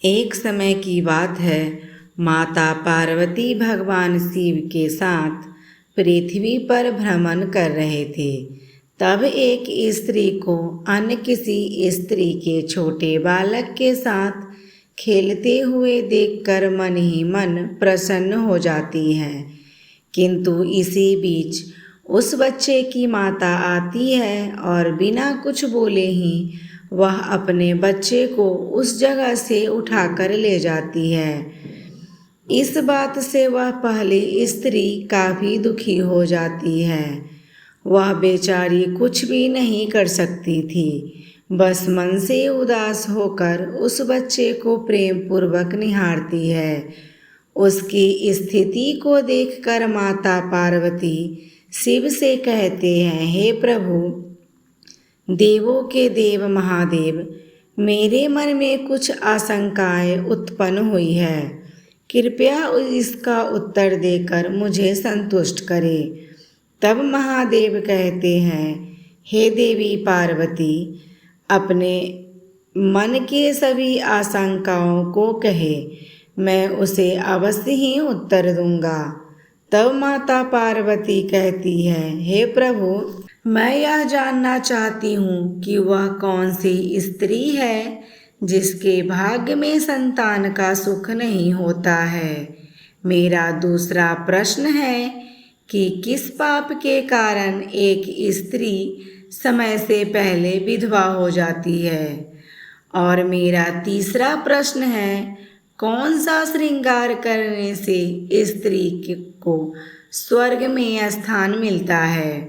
एक समय की बात है, माता पार्वती भगवान शिव के साथ पृथ्वी पर भ्रमण कर रहे थे। तब एक स्त्री को अन्य किसी स्त्री के छोटे बालक के साथ खेलते हुए देखकर मन ही मन प्रसन्न हो जाती है। किंतु इसी बीच उस बच्चे की माता आती है और बिना कुछ बोले ही वह अपने बच्चे को उस जगह से उठाकर ले जाती है। इस बात से वह पहली स्त्री काफ़ी दुखी हो जाती है। वह बेचारी कुछ भी नहीं कर सकती थी, बस मन से उदास होकर उस बच्चे को प्रेम पूर्वक निहारती है। उसकी स्थिति को देखकर माता पार्वती शिव से कहते हैं, हे प्रभु, देवों के देव महादेव, मेरे मन में कुछ आशंकाएं उत्पन्न हुई है। कृपया इसका उत्तर देकर मुझे संतुष्ट करें। तब महादेव कहते हैं, हे देवी पार्वती, अपने मन के सभी आशंकाओं को कहे, मैं उसे अवश्य ही उत्तर दूंगा। तब माता पार्वती कहती है, हे प्रभु, मैं यह जानना चाहती हूँ कि वह कौन सी स्त्री है जिसके भाग्य में संतान का सुख नहीं होता है। मेरा दूसरा प्रश्न है कि किस पाप के कारण एक स्त्री समय से पहले विधवा हो जाती है। और मेरा तीसरा प्रश्न है, कौन सा श्रृंगार करने से स्त्री को स्वर्ग में स्थान मिलता है।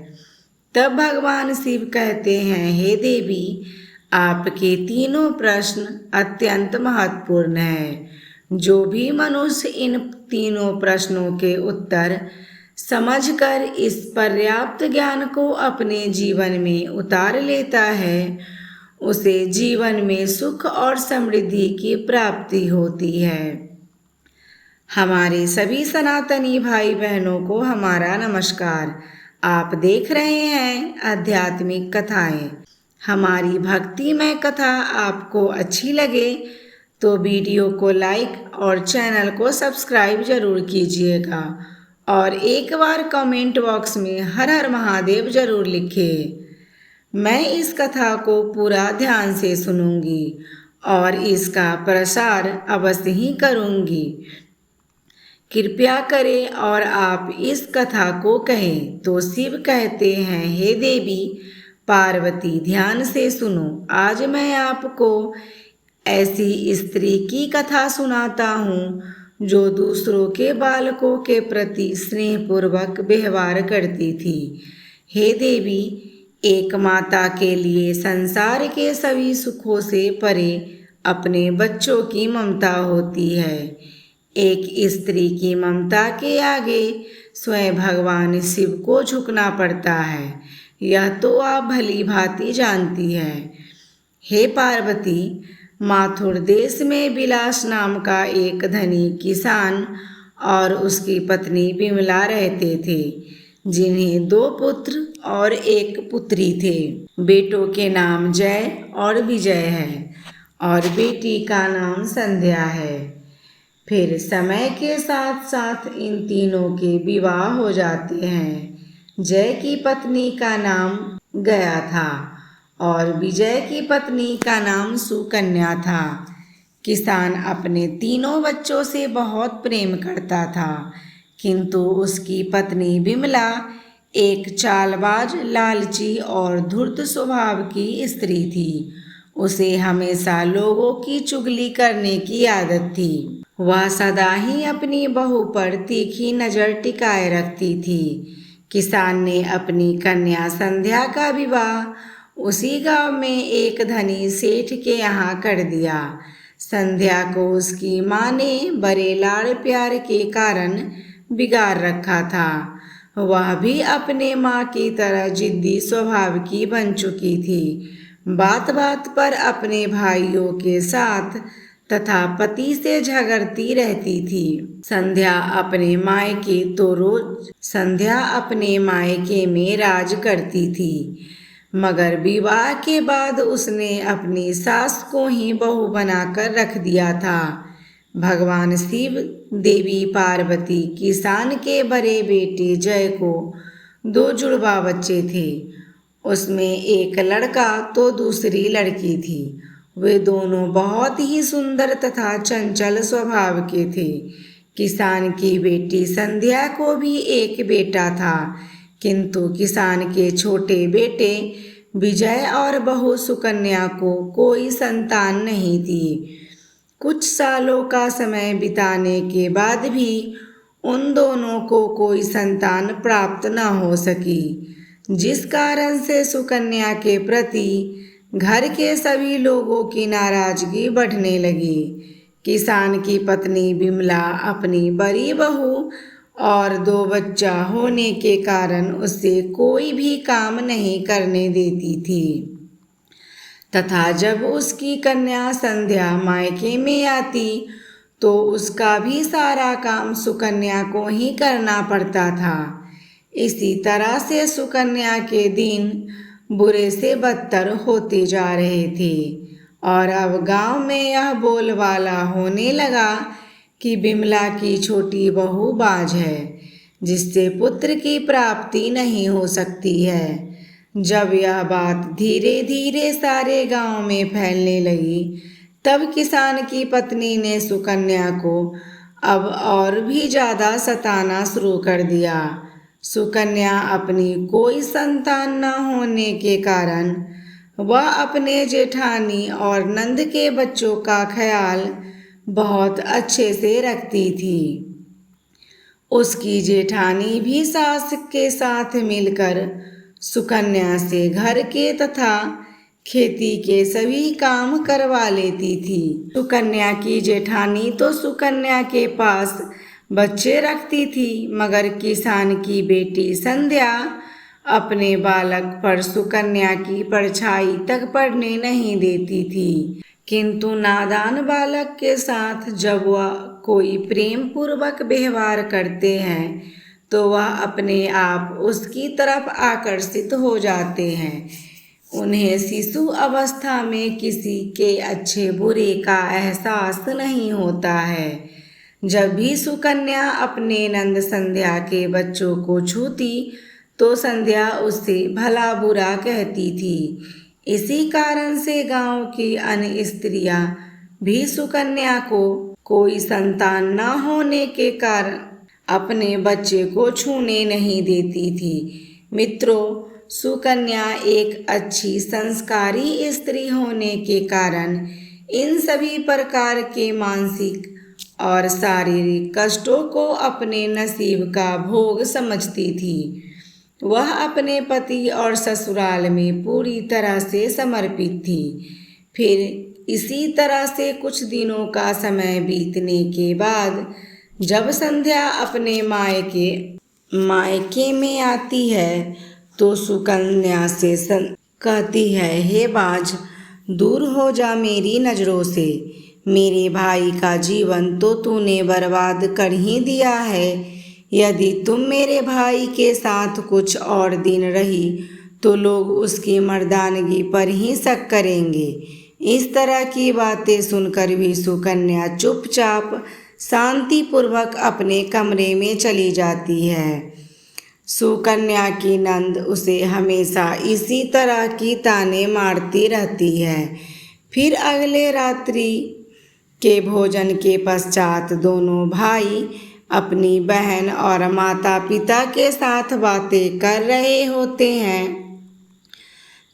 तब भगवान शिव कहते हैं, हे देवी, आपके तीनों प्रश्न अत्यंत महत्वपूर्ण हैं। जो भी मनुष्य इन तीनों प्रश्नों के उत्तर समझकर इस पर्याप्त ज्ञान को अपने जीवन में उतार लेता है, उसे जीवन में सुख और समृद्धि की प्राप्ति होती है। हमारे सभी सनातनी भाई बहनों को हमारा नमस्कार। आप देख रहे हैं आध्यात्मिक कथाएं। हमारी भक्तिमय कथा आपको अच्छी लगे तो वीडियो को लाइक और चैनल को सब्सक्राइब जरूर कीजिएगा और एक बार कमेंट बॉक्स में हर हर महादेव जरूर लिखें। मैं इस कथा को पूरा ध्यान से सुनूंगी और इसका प्रसार अवश्य ही करूंगी। कृपया करें और आप इस कथा को कहें। तो शिव कहते हैं, हे देवी पार्वती, ध्यान से सुनो। आज मैं आपको ऐसी स्त्री की कथा सुनाता हूँ जो दूसरों के बालकों के प्रति स्नेहपूर्वक व्यवहार करती थी। हे देवी, एक माता के लिए संसार के सभी सुखों से परे अपने बच्चों की ममता होती है। एक स्त्री की ममता के आगे स्वयं भगवान शिव को झुकना पड़ता है, यह तो आप भली भांति जानती हैं। हे पार्वती, माथुर देश में बिलास नाम का एक धनी किसान और उसकी पत्नी विमला रहते थे, जिन्हें 2 पुत्र और 1 पुत्री थे। बेटों के नाम जय और विजय है और बेटी का नाम संध्या है। फिर समय के साथ साथ इन तीनों के विवाह हो जाते हैं। जय की पत्नी का नाम गया था और विजय की पत्नी का नाम सुकन्या था। किसान अपने तीनों बच्चों से बहुत प्रेम करता था, किंतु उसकी पत्नी विमला एक चालबाज, लालची और धूर्त स्वभाव की स्त्री थी। उसे हमेशा लोगों की चुगली करने की आदत थी। वह सदा ही अपनी बहू पर तीखी नज़र टिकाए रखती थी। किसान ने अपनी कन्या संध्या का विवाह उसी गांव में एक धनी सेठ के यहाँ कर दिया। संध्या को उसकी माँ ने बड़े लाड़ प्यार के कारण बिगाड़ रखा था। वह भी अपने माँ की तरह जिद्दी स्वभाव की बन चुकी थी। बात बात पर अपने भाइयों के साथ तथा पति से झगड़ती रहती थी। संध्या अपने मायके में राज करती थी। मगर विवाह के बाद उसने अपनी सास को ही बहू बनाकर रख दिया था। भगवान शिव, देवी पार्वती, किसान के बड़े बेटे जय को 2 जुड़वा बच्चे थे। उसमें एक लड़का तो दूसरी लड़की थी। वे दोनों बहुत ही सुंदर तथा चंचल स्वभाव के थे। किसान की बेटी संध्या को भी एक बेटा था, किंतु किसान के छोटे बेटे विजय और बहू सुकन्या को कोई संतान नहीं थी। कुछ सालों का समय बिताने के बाद भी उन दोनों को कोई संतान प्राप्त न हो सकी, जिस कारण से सुकन्या के प्रति घर के सभी लोगों की नाराजगी बढ़ने लगी। किसान की पत्नी बिमला अपनी बड़ी बहू और 2 बच्चा होने के कारण उससे कोई भी काम नहीं करने देती थी, तथा जब उसकी कन्या संध्या मायके में आती तो उसका भी सारा काम सुकन्या को ही करना पड़ता था। इसी तरह से सुकन्या के दिन बुरे से बदतर होते जा रहे थे और अब गांव में यह बोलबाला होने लगा कि बिमला की छोटी बहू बाज है, जिससे पुत्र की प्राप्ति नहीं हो सकती है। जब यह बात धीरे धीरे सारे गांव में फैलने लगी, तब किसान की पत्नी ने सुकन्या को अब और भी ज़्यादा सताना शुरू कर दिया। सुकन्या अपनी कोई संतान न होने के कारण वह अपने जेठानी और नंद के बच्चों का ख्याल बहुत अच्छे से रखती थी। उसकी जेठानी भी सास के साथ मिलकर सुकन्या से घर के तथा खेती के सभी काम करवा लेती थी। सुकन्या की जेठानी तो सुकन्या के पास बच्चे रखती थी, मगर किसान की बेटी संध्या अपने बालक पर सुकन्या की परछाई तक पड़ने नहीं देती थी। किंतु नादान बालक के साथ जब वह कोई प्रेम पूर्वक व्यवहार करते हैं तो वह अपने आप उसकी तरफ आकर्षित हो जाते हैं। उन्हें शिशु अवस्था में किसी के अच्छे बुरे का एहसास नहीं होता है। जब भी सुकन्या अपने नंद संध्या के बच्चों को छूती तो संध्या उससे भला बुरा कहती थी। इसी कारण से गांव की अन्य स्त्रियां भी सुकन्या को कोई संतान न होने के कारण अपने बच्चे को छूने नहीं देती थी। मित्रों, सुकन्या एक अच्छी संस्कारी स्त्री होने के कारण इन सभी प्रकार के मानसिक और शारीरिक कष्टों को अपने नसीब का भोग समझती थी। वह अपने पति और ससुराल में पूरी तरह से समर्पित थी। फिर इसी तरह से कुछ दिनों का समय बीतने के बाद जब संध्या अपने मायके में आती है तो सुकन्या से कहती है, हे बाज, दूर हो जा मेरी नज़रों से। मेरे भाई का जीवन तो तूने बर्बाद कर ही दिया है। यदि तुम मेरे भाई के साथ कुछ और दिन रही तो लोग उसकी मर्दानगी पर ही शक करेंगे। इस तरह की बातें सुनकर भी सुकन्या चुपचाप शांतिपूर्वक अपने कमरे में चली जाती है। सुकन्या की नंद उसे हमेशा इसी तरह की ताने मारती रहती है। फिर अगले रात्रि के भोजन के पश्चात दोनों भाई अपनी बहन और माता पिता के साथ बातें कर रहे होते हैं।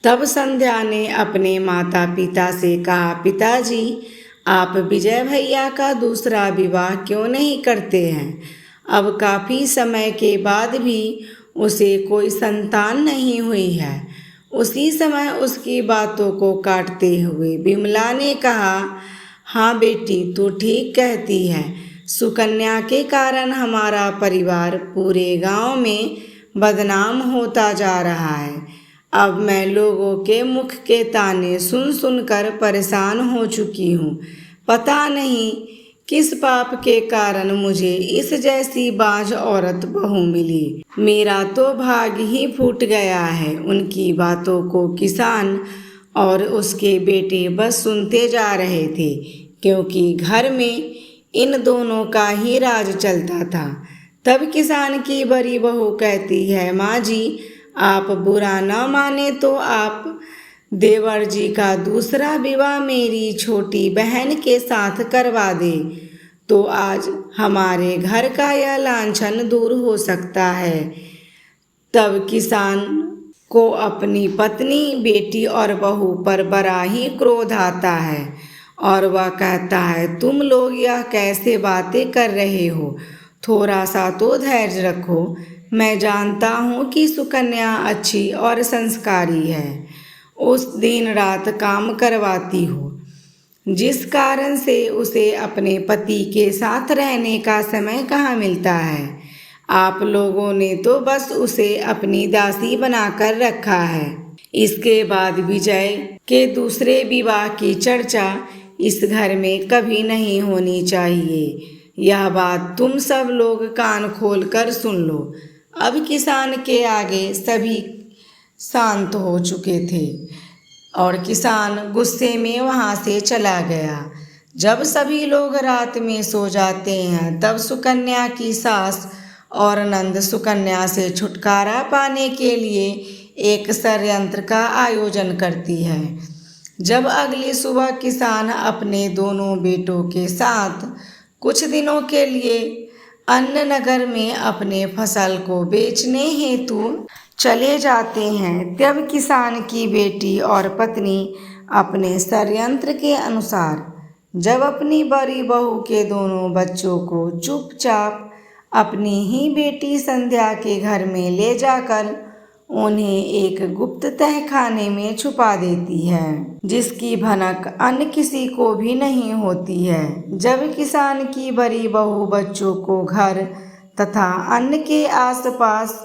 तब संध्या ने अपने माता पिता से कहा, पिताजी, आप विजय भैया का दूसरा विवाह क्यों नहीं करते हैं? अब काफ़ी समय के बाद भी उसे कोई संतान नहीं हुई है। उसी समय उसकी बातों को काटते हुए बिमला ने कहा, हाँ बेटी, तू ठीक कहती है। सुकन्या के कारण हमारा परिवार पूरे गांव में बदनाम होता जा रहा है। अब मैं लोगों के मुख के ताने सुन सुनकर परेशान हो चुकी हूँ। पता नहीं किस पाप के कारण मुझे इस जैसी बाझ औरत बहू मिली। मेरा तो भाग ही फूट गया है। उनकी बातों को किसान और उसके बेटे बस सुनते जा रहे थे, क्योंकि घर में इन दोनों का ही राज चलता था। तब किसान की बड़ी बहू कहती है, माँ जी, आप बुरा न माने तो आप देवर जी का दूसरा विवाह मेरी छोटी बहन के साथ करवा दे, तो आज हमारे घर का यह लांछन दूर हो सकता है। तब किसान को अपनी पत्नी, बेटी और बहू पर बड़ा ही क्रोध आता है और वह कहता है, तुम लोग यह कैसे बातें कर रहे हो? थोड़ा सा तो धैर्य रखो। मैं जानता हूँ कि सुकन्या अच्छी और संस्कारी है। उस दिन रात काम करवाती हो, जिस कारण से उसे अपने पति के साथ रहने का समय कहाँ मिलता है। आप लोगों ने तो बस उसे अपनी दासी बनाकर रखा है। इसके बाद विजय के दूसरे विवाह की चर्चा इस घर में कभी नहीं होनी चाहिए। यह बात तुम सब लोग कान खोल कर सुन लो। अब किसान के आगे सभी शांत हो चुके थे और किसान गुस्से में वहाँ से चला गया। जब सभी लोग रात में सो जाते हैं, तब सुकन्या की सास और नंद सुकन्या से छुटकारा पाने के लिए एक षड्यंत्र का आयोजन करती है। जब अगली सुबह किसान अपने दोनों बेटों के साथ कुछ दिनों के लिए अन्य नगर में अपने फसल को बेचने हेतु चले जाते हैं, तब किसान की बेटी और पत्नी अपने षड्यंत्र के अनुसार जब अपनी बड़ी बहू के दोनों बच्चों को चुपचाप अपनी ही बेटी संध्या के घर में ले जाकर उन्हें एक गुप्त तहखाने में छुपा देती है, जिसकी भनक अन्य किसी को भी नहीं होती है। जब किसान की बड़ी बहू बच्चों को घर तथा अन्य के आसपास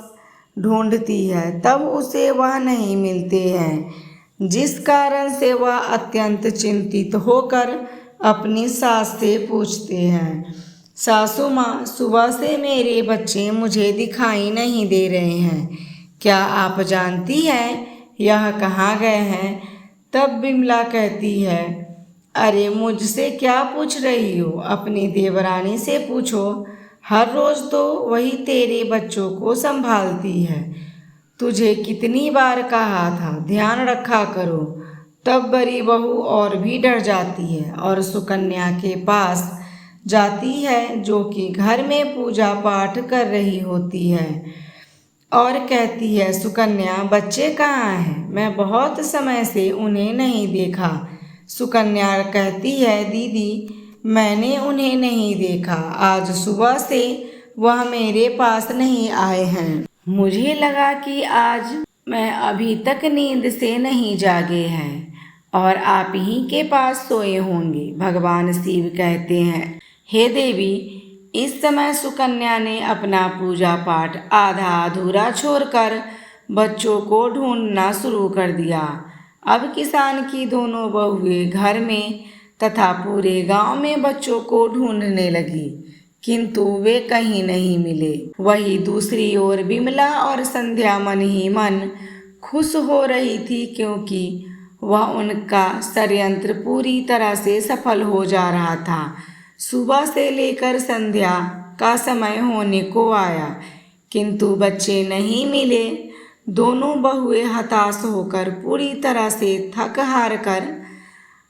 ढूंढती है, तब उसे वह नहीं मिलते हैं, जिस कारण से वह अत्यंत चिंतित होकर अपनी सास से पूछते हैं, सासू माँ, सुबह से मेरे बच्चे मुझे दिखाई नहीं दे रहे हैं, क्या आप जानती हैं यह कहाँ गए हैं? तब बिमला कहती है, अरे मुझसे क्या पूछ रही हो? अपनी देवरानी से पूछो, हर रोज़ तो वही तेरे बच्चों को संभालती है। तुझे कितनी बार कहा था ध्यान रखा करो। तब बड़ी बहू और भी डर जाती है और सुकन्या के पास जाती है, जो कि घर में पूजा पाठ कर रही होती है, और कहती है, सुकन्या, बच्चे कहाँ हैं? मैं बहुत समय से उन्हें नहीं देखा। सुकन्या कहती है, दीदी, मैंने उन्हें नहीं देखा। आज सुबह से वह मेरे पास नहीं आए हैं। मुझे लगा कि आज मैं अभी तक नींद से नहीं जागे हैं और आप ही के पास सोए होंगे। भगवान शिव कहते हैं, हे देवी, इस समय सुकन्या ने अपना पूजा पाठ आधा अधूरा छोड़कर बच्चों को ढूंढना शुरू कर दिया। अब किसान की दोनों बहुएं घर में तथा पूरे गांव में बच्चों को ढूंढने लगी, किंतु वे कहीं नहीं मिले। वहीं दूसरी ओर बिमला और संध्या मन ही मन खुश हो रही थी, क्योंकि वह उनका षड्यंत्र पूरी तरह से सफल हो जा रहा था। सुबह से लेकर संध्या का समय होने को आया, किंतु बच्चे नहीं मिले। दोनों बहुएं हताश होकर पूरी तरह से थक हार कर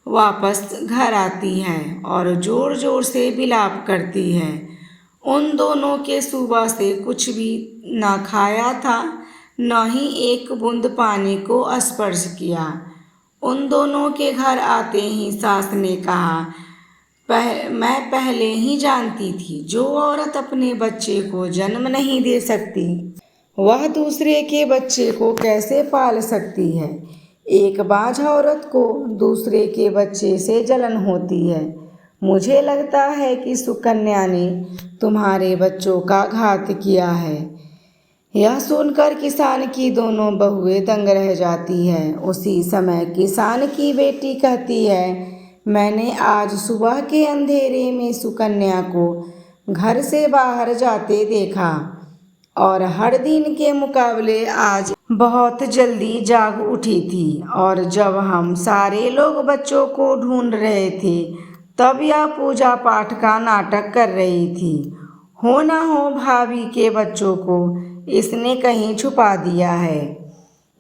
वापस घर आती हैं और ज़ोर ज़ोर से विलाप करती हैं। उन दोनों के सुबह से कुछ भी न खाया था, न ही एक बूंद पानी को स्पर्श किया। उन दोनों के घर आते ही सास ने कहा, मैं पहले ही जानती थी, जो औरत अपने बच्चे को जन्म नहीं दे सकती, वह दूसरे के बच्चे को कैसे पाल सकती है। एक बाझ औरत को दूसरे के बच्चे से जलन होती है। मुझे लगता है कि सुकन्या ने तुम्हारे बच्चों का घात किया है। यह सुनकर किसान की दोनों बहुएं दंग रह जाती हैं। उसी समय किसान की बेटी कहती है, मैंने आज सुबह के अंधेरे में सुकन्या को घर से बाहर जाते देखा और हर दिन के मुकाबले आज बहुत जल्दी जाग उठी थी। और जब हम सारे लोग बच्चों को ढूंढ रहे थे तब यह पूजा पाठ का नाटक कर रही थी। हो न हो भाभी के बच्चों को इसने कहीं छुपा दिया है,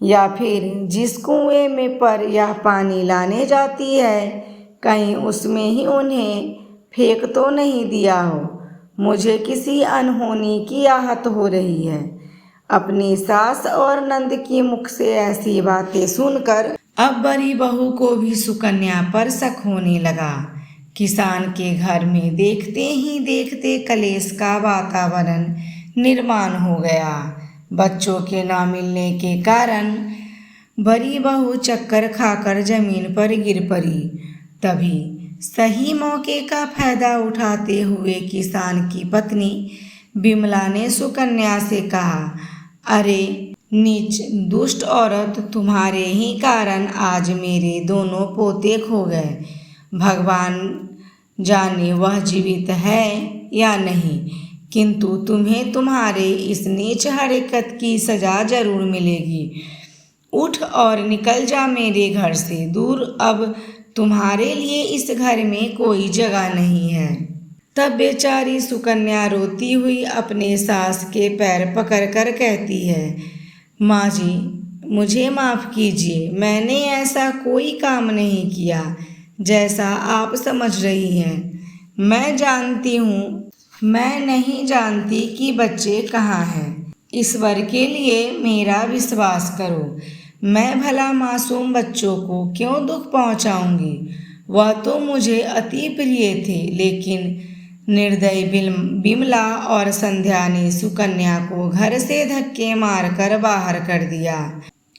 या फिर जिस कुएं में पर यह पानी लाने जाती है कहीं उसमें ही उन्हें फेंक तो नहीं दिया हो। मुझे किसी अनहोनी की आहत हो रही है। अपनी सास और नंद की मुख से ऐसी बातें सुनकर अब बड़ी बहू को भी सुकन्या पर शक होने लगा। किसान के घर में देखते ही देखते कलेश का वातावरण निर्माण हो गया। बच्चों के ना मिलने के कारण बड़ी बहू चक्कर खाकर जमीन पर गिर पड़ी। तभी सही मौके का फायदा उठाते हुए किसान की पत्नी बिमला ने सुकन्या से कहा, अरे नीच दुष्ट औरत, तुम्हारे ही कारण आज मेरे दोनों पोते खो गए। भगवान जाने वह जीवित है या नहीं, किंतु तुम्हें तुम्हारे इस नीच हरकत की सजा जरूर मिलेगी। उठ और निकल जा मेरे घर से दूर, अब तुम्हारे लिए इस घर में कोई जगह नहीं है। तब बेचारी सुकन्या रोती हुई अपने सास के पैर पकड़कर कहती है, माँ जी मुझे माफ़ कीजिए, मैंने ऐसा कोई काम नहीं किया जैसा आप समझ रही हैं। मैं नहीं जानती कि बच्चे कहाँ हैं। ईश्वर के लिए मेरा विश्वास करो, मैं भला मासूम बच्चों को क्यों दुख पहुँचाऊँगी। वह तो मुझे अति प्रिय थे, लेकिन निर्दयी बिमला और संध्या ने सुकन्या को घर से धक्के मारकर बाहर कर दिया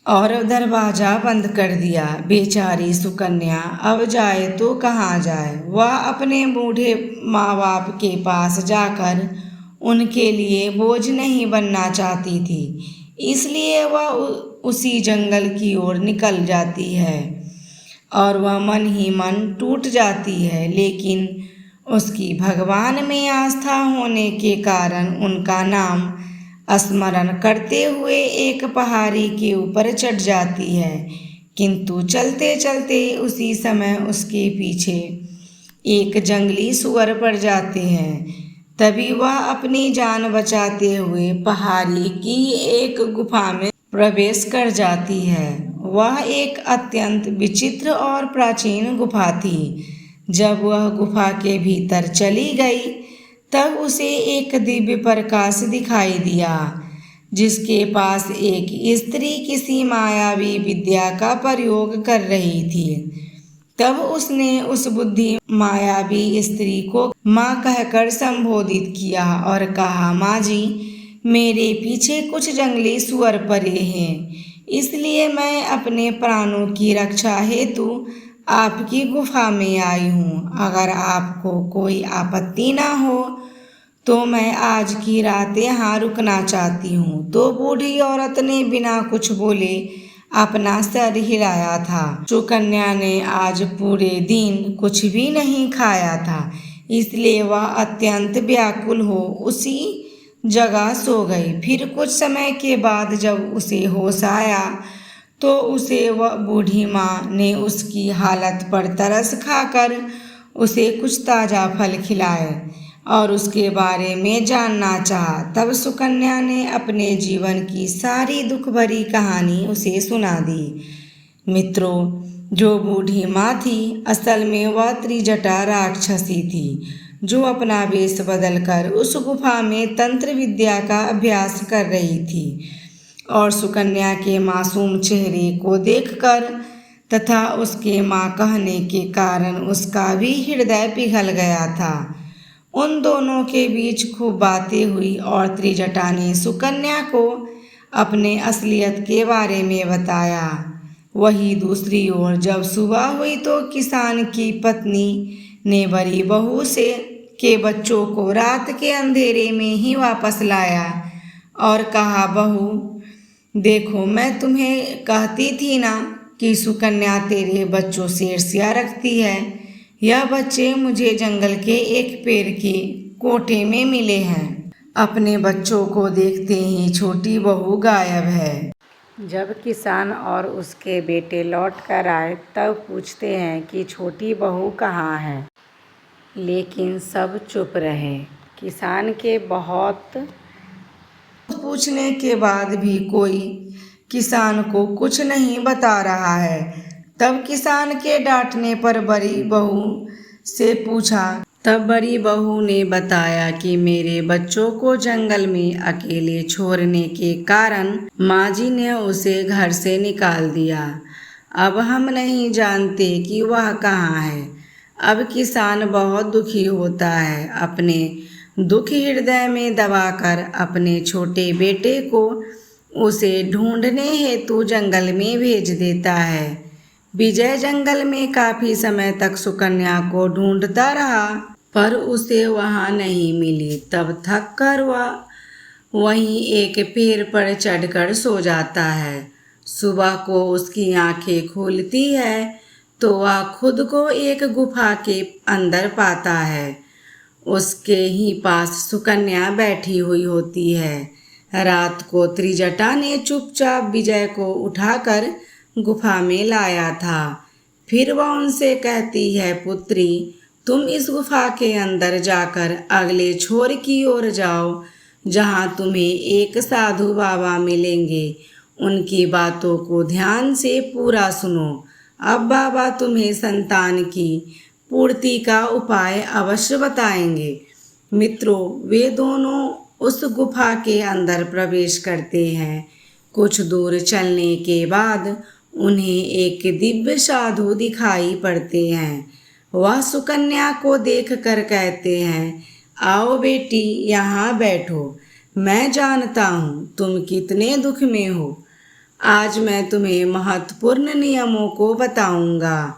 और दरवाज़ा बंद कर दिया। बेचारी सुकन्या अब जाए तो कहाँ जाए। वह अपने बूढ़े माँ बाप के पास जाकर उनके लिए बोझ नहीं बनना चाहती थी, इसलिए वह उसी जंगल की ओर निकल जाती है और वह मन ही मन टूट जाती है। लेकिन उसकी भगवान में आस्था होने के कारण उनका नाम स्मरण करते हुए एक पहाड़ी के ऊपर चढ़ जाती है। किंतु चलते चलते उसी समय उसके पीछे एक जंगली सुअर पड़ जाते हैं। तभी वह अपनी जान बचाते हुए पहाड़ी की एक गुफा में प्रवेश कर जाती है। वह एक अत्यंत विचित्र और प्राचीन गुफा थी। जब वह गुफा के भीतर चली गई तब उसे एक दिव्य प्रकाश दिखाई दिया, जिसके पास एक स्त्री किसी मायावी विद्या का प्रयोग कर रही थी। तब उसने उस बुद्धि मायावी स्त्री को माँ कहकर संबोधित किया और कहा, माँ जी मेरे पीछे कुछ जंगली सुअर पड़े हैं, इसलिए मैं अपने प्राणों की रक्षा हेतु आपकी गुफा में आई हूँ। अगर आपको कोई आपत्ति ना हो तो मैं आज की रात यहाँ रुकना चाहती हूँ। तो बूढ़ी औरत ने बिना कुछ बोले अपना सर हिलाया था। सुकन्या ने आज पूरे दिन कुछ भी नहीं खाया था, इसलिए वह अत्यंत व्याकुल हो उसी जगह सो गई। फिर कुछ समय के बाद जब उसे होश आया तो उसे वह बूढ़ी माँ ने उसकी हालत पर तरस खाकर उसे कुछ ताज़ा फल खिलाए और उसके बारे में जानना चाहा। तब सुकन्या ने अपने जीवन की सारी दुख भरी कहानी उसे सुना दी। मित्रों, जो बूढ़ी माँ थी असल में वह त्रिजटा राक्षसी थी, जो अपना वेश बदलकर उस गुफा में तंत्र विद्या का अभ्यास कर रही थी। और सुकन्या के मासूम चेहरे को देखकर तथा उसके माँ कहने के कारण उसका भी हृदय पिघल गया था। उन दोनों के बीच खूब बातें हुई और त्रिजटा ने सुकन्या को अपने असलियत के बारे में बताया। वहीं दूसरी ओर जब सुबह हुई तो किसान की पत्नी ने बड़ी बहू से के बच्चों को रात के अंधेरे में ही वापस लाया और कहा, बहू देखो, मैं तुम्हें कहती थी ना कि सुकन्या तेरे बच्चों से ईर्ष्या रखती है। यह बच्चे मुझे जंगल के एक पेड़ के कोटे में मिले हैं। अपने बच्चों को देखते ही छोटी बहू गायब है। जब किसान और उसके बेटे लौट कर आए तब पूछते हैं कि छोटी बहू कहाँ है, लेकिन सब चुप रहे। किसान के बहुत पूछने के बाद भी कोई किसान को कुछ नहीं बता रहा है। तब किसान के डांटने पर बड़ी बहू से पूछा। तब बड़ी बहू ने बताया कि मेरे बच्चों को जंगल में अकेले छोड़ने के कारण माँ जी ने उसे घर से निकाल दिया। अब हम नहीं जानते कि वह कहाँ है। अब किसान बहुत दुखी होता है। अपने दुख हृदय में दबाकर अपने छोटे बेटे को उसे ढूंढने हेतु जंगल में भेज देता है। विजय जंगल में काफी समय तक सुकन्या को ढूंढता रहा, पर उसे वहां नहीं मिली। तब थक कर वह वहीं एक पेड़ पर चढ़कर सो जाता है। सुबह को उसकी आंखें खुलती है तो वह खुद को एक गुफा के अंदर पाता है। उसके ही पास सुकन्या बैठी हुई होती है। रात को त्रिजटा ने चुपचाप विजय को उठाकर गुफा में लाया था। फिर वह उनसे कहती है, पुत्री, तुम इस गुफा के अंदर जाकर अगले छोर की ओर जाओ, जहाँ तुम्हें एक साधु बाबा मिलेंगे। उनकी बातों को ध्यान से पूरा सुनो। अब बाबा तुम्हें संतान की पूर्ति का उपाय अवश्य बताएंगे। मित्रों, वे दोनों उस गुफा के अंदर प्रवेश करते हैं। कुछ दूर चलने के बाद उन्हें एक दिव्य साधु दिखाई पड़ते हैं। वह सुकन्या को देखकर कहते हैं, आओ बेटी, यहाँ बैठो। मैं जानता हूँ तुम कितने दुख में हो। आज मैं तुम्हें महत्वपूर्ण नियमों को बताऊंगा,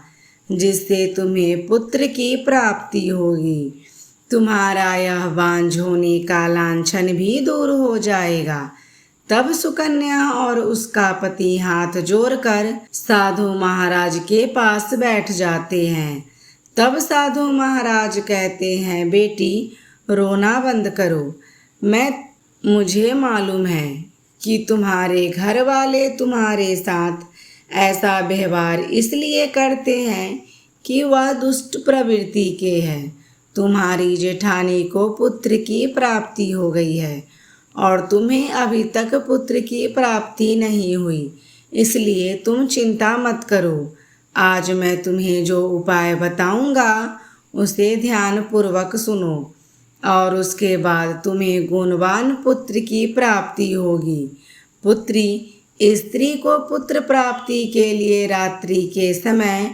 जिससे तुम्हें पुत्र की प्राप्ति होगी। तुम्हारा यह बांझ होने का लांछन भी दूर हो जाएगा। तब सुकन्या और उसका पति हाथ जोड़कर साधु महाराज के पास बैठ जाते हैं। तब साधु महाराज कहते हैं, बेटी, रोना बंद करो। मुझे मालूम है कि तुम्हारे घर वाले तुम्हारे साथ ऐसा व्यवहार इसलिए करते हैं कि वह दुष्ट प्रवृत्ति के हैं। तुम्हारी जेठानी को पुत्र की प्राप्ति हो गई है और तुम्हें अभी तक पुत्र की प्राप्ति नहीं हुई, इसलिए तुम चिंता मत करो। आज मैं तुम्हें जो उपाय बताऊंगा उसे ध्यानपूर्वक सुनो और उसके बाद तुम्हें गुणवान पुत्र की प्राप्ति होगी। पुत्री, स्त्री को पुत्र प्राप्ति के लिए रात्रि के समय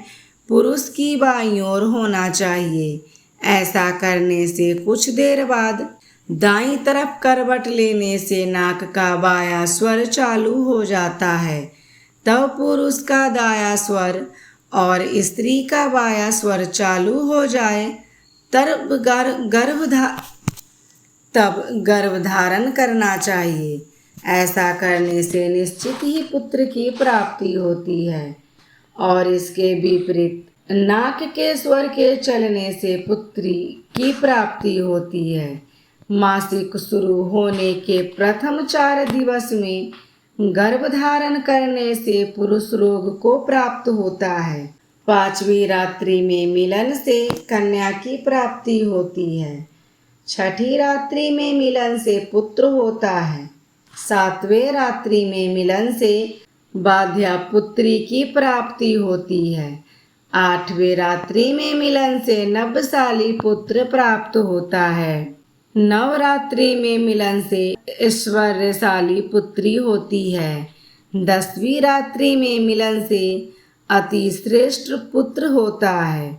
पुरुष की बाईं ओर होना चाहिए। ऐसा करने से कुछ देर बाद दाईं तरफ करवट लेने से नाक का बायां स्वर चालू हो जाता है। तब पुरुष का दायां स्वर और स्त्री का बायां स्वर चालू हो जाए तब गर्भ धारण करना चाहिए। ऐसा करने से निश्चित ही पुत्र की प्राप्ति होती है। और इसके विपरीत नाक के स्वर के चलने से पुत्री की प्राप्ति होती है। मासिक शुरू होने के प्रथम 4 दिवस में गर्भ धारण करने से पुरुष रोग को प्राप्त होता है। 5वीं रात्रि में मिलन से कन्या की प्राप्ति होती है। 6ठी रात्रि में मिलन से पुत्र होता है। 7वें रात्रि में मिलन से बाध्या पुत्री की प्राप्ति होती है। 8वें रात्रि में मिलन से नवशाली पुत्र प्राप्त होता है। 9 रात्रि में मिलन से ऐश्वर्यशाली पुत्री होती है। 10वीं रात्रि में मिलन से अति श्रेष्ठ पुत्र होता है।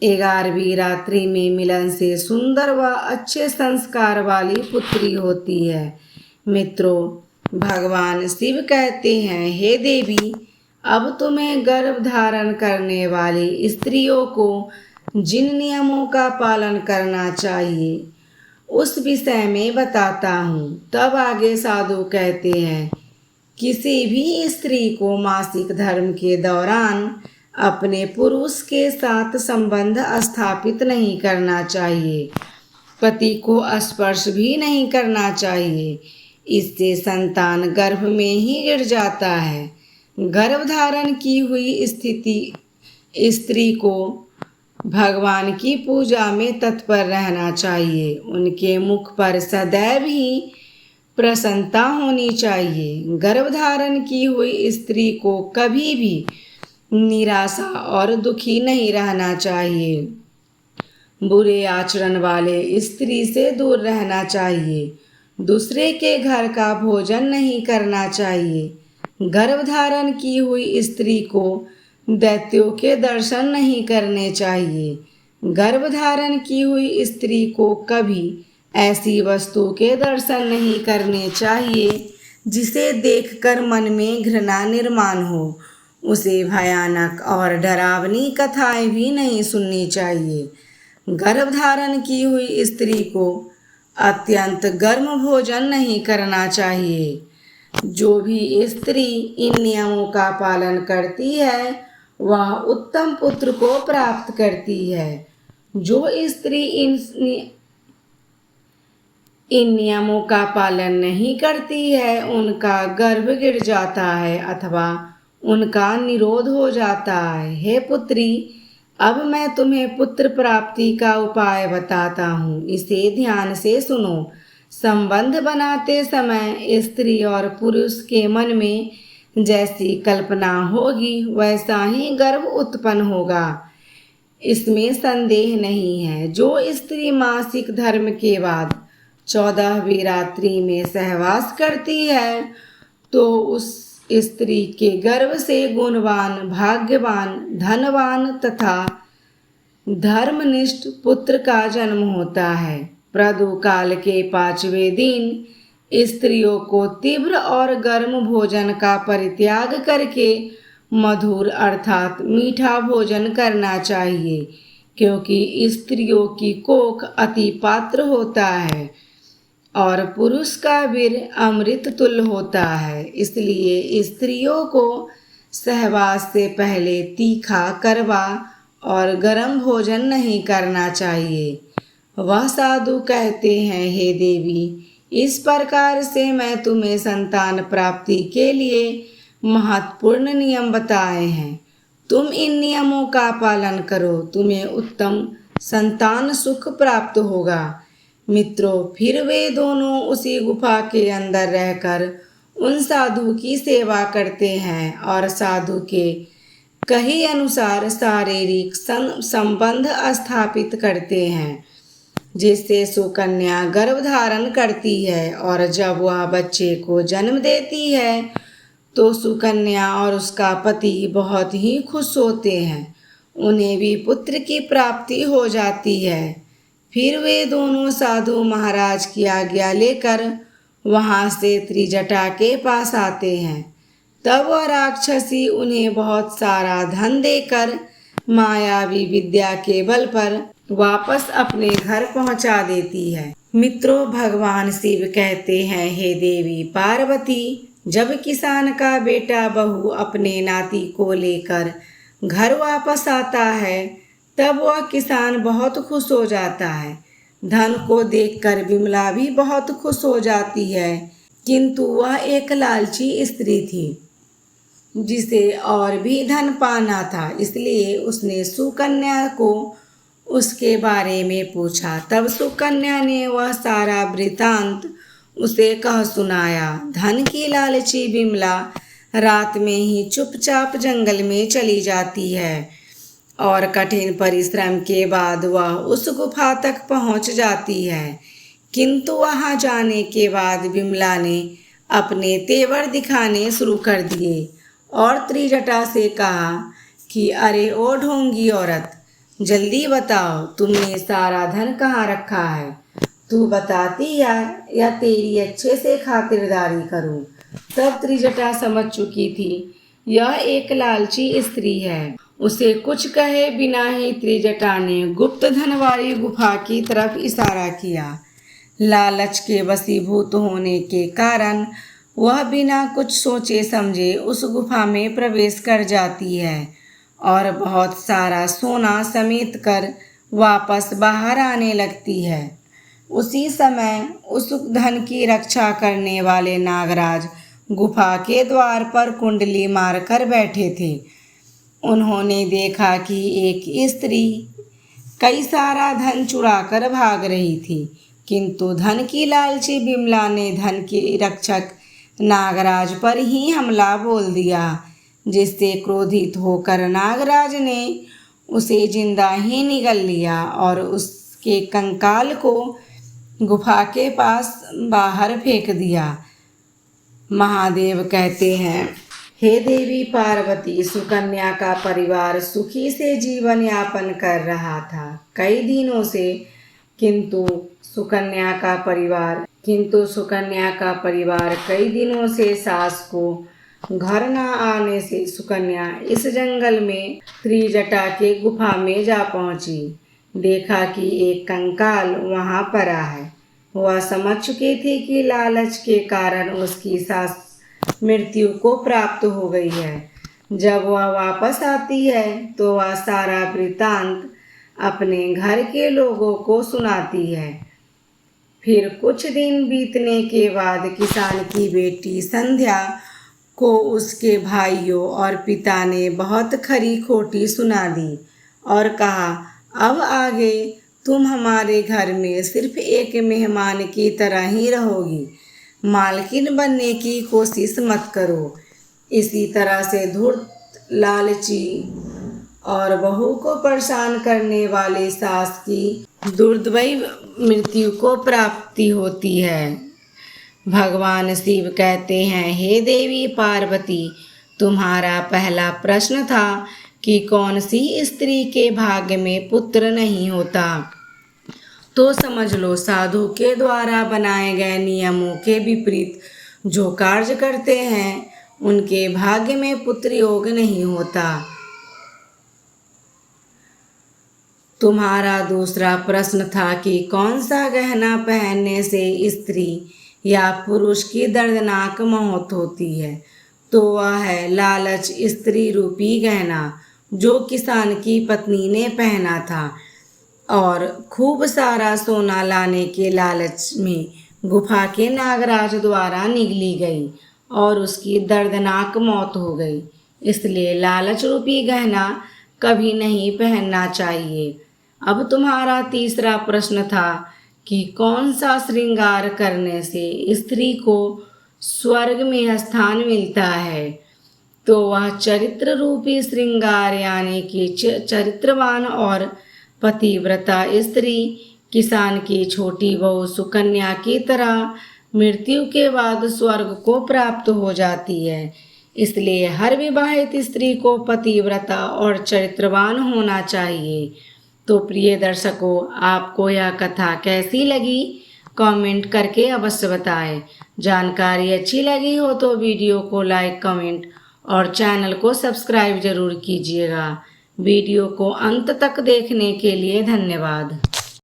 11वीं रात्रि में मिलन से सुंदर व अच्छे संस्कार वाली पुत्री होती है। मित्रों, भगवान शिव कहते हैं, हे देवी, अब तुम्हें गर्भ धारण करने वाली स्त्रियों को जिन नियमों का पालन करना चाहिए उस विषय में बताता हूँ। तब आगे साधु कहते हैं, किसी भी स्त्री को मासिक धर्म के दौरान अपने पुरुष के साथ संबंध स्थापित नहीं करना चाहिए। पति को स्पर्श भी नहीं करना चाहिए, इससे संतान गर्भ में ही गिर जाता है। गर्भधारण की हुई स्त्री को भगवान की पूजा में तत्पर रहना चाहिए। उनके मुख पर सदैव ही प्रसन्नता होनी चाहिए। गर्भधारण की हुई स्त्री को कभी भी निराशा और दुखी नहीं रहना चाहिए। बुरे आचरण वाले स्त्री से दूर रहना चाहिए। दूसरे के घर का भोजन नहीं करना चाहिए। गर्भधारण की हुई स्त्री को दैत्यों के दर्शन नहीं करने चाहिए। गर्भधारण की हुई स्त्री को कभी ऐसी वस्तु के दर्शन नहीं करने चाहिए जिसे देखकर मन में घृणा निर्माण हो। उसे भयानक और डरावनी कथाएं भी नहीं सुननी चाहिए। गर्भधारण की हुई स्त्री को अत्यंत गर्म भोजन नहीं करना चाहिए। जो भी स्त्री इन नियमों का पालन करती है वह उत्तम पुत्र को प्राप्त करती है। जो स्त्री इन नियमों का पालन नहीं करती है उनका गर्भ गिर जाता है अथवा उनका निरोध हो जाता है। हे पुत्री, अब मैं तुम्हें पुत्र प्राप्ति का उपाय बताता हूँ, इसे ध्यान से सुनो। संबंध बनाते समय स्त्री और पुरुष के मन में जैसी कल्पना होगी वैसा ही गर्भ उत्पन्न होगा, इसमें संदेह नहीं है। जो स्त्री मासिक धर्म के बाद 14वीं रात्रि में सहवास करती है तो उस स्त्री के गर्भ से गुणवान, भाग्यवान, धनवान तथा धर्मनिष्ठ पुत्र का जन्म होता है। प्रदो काल के 5वें दिन स्त्रियों को तीव्र और गर्म भोजन का परित्याग करके मधुर अर्थात मीठा भोजन करना चाहिए, क्योंकि स्त्रियों की कोख अति पात्र होता है और पुरुष का वीर अमृत तुल्य होता है। इसलिए स्त्रियों को सहवास से पहले तीखा, कड़वा और गर्म भोजन नहीं करना चाहिए। वह साधु कहते हैं, हे देवी, इस प्रकार से मैं तुम्हें संतान प्राप्ति के लिए महत्वपूर्ण नियम बताए हैं। तुम इन नियमों का पालन करो, तुम्हें उत्तम संतान सुख प्राप्त होगा। मित्रों, फिर वे दोनों उसी गुफा के अंदर रहकर उन साधु की सेवा करते हैं और साधु के कहे अनुसार शारीरिक संबंध स्थापित करते हैं, जिससे सुकन्या गर्भ धारण करती है और जब वह बच्चे को जन्म देती है तो सुकन्या और उसका पति बहुत ही खुश होते हैं। उन्हें भी पुत्र की प्राप्ति हो जाती है। फिर वे दोनों साधु महाराज की आज्ञा लेकर वहाँ से त्रिजटा के पास आते हैं। तब वह राक्षसी उन्हें बहुत सारा धन देकर मायावी विद्या के बल पर वापस अपने घर पहुंचा देती है। मित्रों, भगवान शिव कहते हैं, हे देवी पार्वती, जब किसान का बेटा बहू अपने नाती को लेकर घर वापस आता है तब वह किसान बहुत खुश हो जाता है। धन को देखकर विमला भी बहुत खुश हो जाती है, किंतु वह एक लालची स्त्री थी जिसे और भी धन पाना था, इसलिए उसने सुकन्या को उसके बारे में पूछा। तब सुकन्या ने वह सारा वृतांत उसे कह सुनाया। धन की लालची विमला रात में ही चुपचाप जंगल में चली जाती है और कठिन परिश्रम के बाद वह उस गुफा तक पहुंच जाती है, किंतु वहां जाने के बाद विमला ने अपने तेवर दिखाने शुरू कर दिए और त्रिजटा से कहा कि अरे ओ ढोंगी औरत, जल्दी बताओ तुमने सारा धन कहाँ रखा है। तू बताती है या तेरी अच्छे से खातिरदारी करूं। तब त्रिजटा समझ चुकी थी यह एक लालची स्त्री है। उसे कुछ कहे बिना ही त्रिजटा ने गुप्त धन वाली गुफा की तरफ इशारा किया। लालच के वशीभूत होने के कारण वह बिना कुछ सोचे समझे उस गुफा में प्रवेश कर जाती है और बहुत सारा सोना समेट कर वापस बाहर आने लगती है। उसी समय उस धन की रक्षा करने वाले नागराज गुफा के द्वार पर कुंडली मारकर बैठे थे। उन्होंने देखा कि एक स्त्री कई सारा धन चुराकर भाग रही थी, किंतु धन की लालची बिमला ने धन के रक्षक नागराज पर ही हमला बोल दिया, जिससे क्रोधित होकर नागराज ने उसे जिंदा ही निगल लिया और उसके कंकाल को गुफा के पास बाहर फेंक दिया। महादेव कहते हैं, हे देवी पार्वती, सुकन्या का परिवार सुखी से जीवन यापन कर रहा था कई दिनों से, किंतु सुकन्या का परिवार कई दिनों से सास को घर न आने से सुकन्या इस जंगल में त्रिजटा के गुफा में जा पहुंची। देखा कि एक कंकाल वहां पड़ा है। वह समझ चुकी थी कि लालच के कारण उसकी सास मृत्यु को प्राप्त हो गई है। जब वह वापस आती है तो वह सारा वृत्तांत अपने घर के लोगों को सुनाती है। फिर कुछ दिन बीतने के बाद किसान की बेटी संध्या को उसके भाइयों और पिता ने बहुत खरी खोटी सुना दी और कहा, अब आगे तुम हमारे घर में सिर्फ एक मेहमान की तरह ही रहोगी, मालकिन बनने की कोशिश मत करो। इसी तरह से धूर्त, लालची और बहू को परेशान करने वाली सास की दुर्दैवी मृत्यु को प्राप्ति होती है। भगवान शिव कहते हैं, हे देवी पार्वती, तुम्हारा पहला प्रश्न था कि कौन सी स्त्री के भाग्य में पुत्र नहीं होता, तो समझ लो साधु के द्वारा बनाए गए नियमों के विपरीत जो कार्य करते हैं उनके भाग्य में पुत्र योग नहीं होता। तुम्हारा दूसरा प्रश्न था कि कौन सा गहना पहनने से स्त्री या पुरुष की दर्दनाक मौत होती है, तो वह है लालच स्त्री रूपी गहना जो किसान की पत्नी ने पहना था और खूब सारा सोना लाने के लालच में गुफा के नागराज द्वारा निगली गई और उसकी दर्दनाक मौत हो गई। इसलिए लालच रूपी गहना कभी नहीं पहनना चाहिए। अब तुम्हारा तीसरा प्रश्न था कि कौन सा श्रृंगार करने से स्त्री को स्वर्ग में स्थान मिलता है, तो वह चरित्र रूपी श्रृंगार यानी कि चरित्रवान और पतिव्रता स्त्री किसान की छोटी बहू सुकन्या की तरह मृत्यु के बाद स्वर्ग को प्राप्त हो जाती है। इसलिए हर विवाहित स्त्री को पतिव्रता और चरित्रवान होना चाहिए। तो प्रिय दर्शकों, आपको यह कथा कैसी लगी कमेंट करके अवश्य बताएं। जानकारी अच्छी लगी हो तो वीडियो को लाइक, कमेंट और चैनल को सब्सक्राइब जरूर कीजिएगा। वीडियो को अंत तक देखने के लिए धन्यवाद।